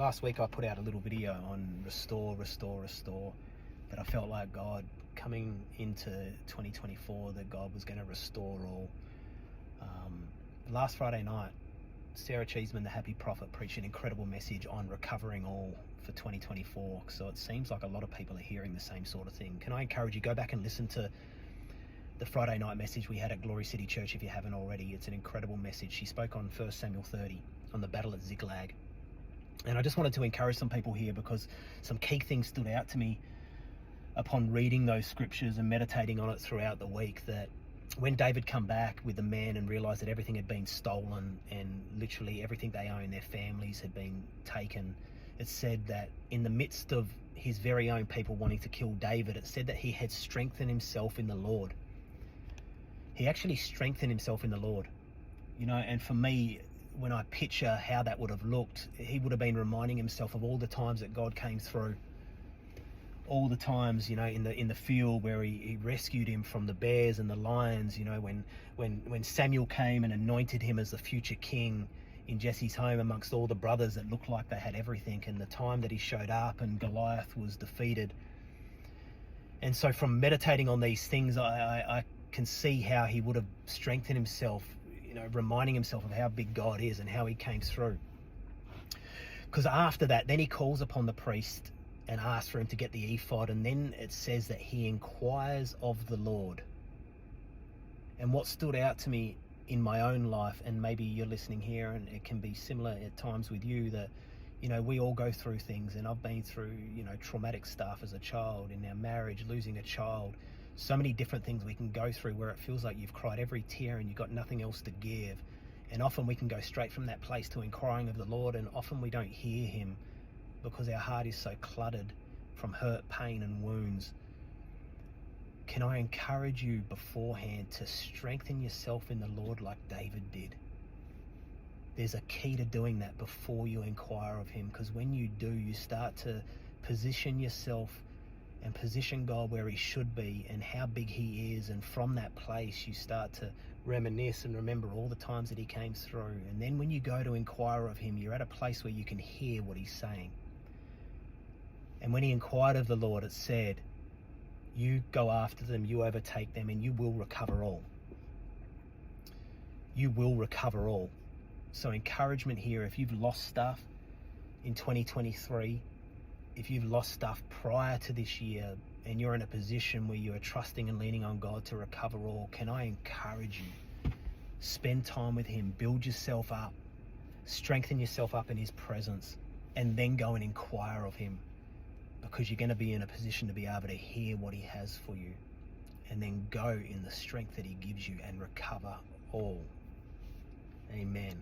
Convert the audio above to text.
last week I put out a little video on restore, restore, restore, that I felt like God coming into 2024, that God was going to restore all. Last Friday night, Sarah Cheeseman, the Happy Prophet, preached an incredible message on recovering all for 2024. So it seems like a lot of people are hearing the same sort of thing. Can I encourage you, go back and listen to the Friday night message we had at Glory City Church if you haven't already. It's an incredible message. She spoke on 1 Samuel 30 on the battle at Ziklag. And I just wanted to encourage some people here because some key things stood out to me upon reading those scriptures and meditating on it throughout the week, that when David come back with the man and realized that everything had been stolen and literally everything they owned, their families, had been taken, it said that in the midst of his very own people wanting to kill David, it said that he had strengthened himself in the Lord. He actually strengthened himself in the Lord. You know, and for me, when I picture how that would have looked, he would have been reminding himself of all the times that God came through. All the times, you know, in the field where he rescued him from the bears and the lions, you know, when Samuel came and anointed him as the future king in Jesse's home amongst all the brothers that looked like they had everything, and the time that he showed up and Goliath was defeated. And so from meditating on these things, I can see how he would have strengthened himself, you know, reminding himself of how big God is and how he came through. Because after that, then he calls upon the priest and asks for him to get the ephod, and then it says that he inquires of the Lord. And what stood out to me in my own life, and maybe you're listening here and it can be similar at times with you, that, you know, we all go through things, and I've been through, you know, traumatic stuff as a child, in our marriage, losing a child, so many different things we can go through where it feels like you've cried every tear and you've got nothing else to give. And often we can go straight from that place to inquiring of the Lord, and often we don't hear him because our heart is so cluttered from hurt, pain and wounds. Can I encourage you beforehand to strengthen yourself in the Lord like David did? There's a key to doing that before you inquire of him, because when you do, you start to position yourself and position God where he should be and how big he is, and from that place you start to reminisce and remember all the times that he came through. And then when you go to inquire of him, you're at a place where you can hear what he's saying. And when he inquired of the Lord, it said, you go after them, you overtake them, and you will recover all. You will recover all. So encouragement here, if you've lost stuff in 2023, if you've lost stuff prior to this year, and you're in a position where you are trusting and leaning on God to recover all, can I encourage you? Spend time with him, build yourself up, strengthen yourself up in his presence, and then go and inquire of him, because you're going to be in a position to be able to hear what he has for you, and then go in the strength that he gives you and recover all. Amen.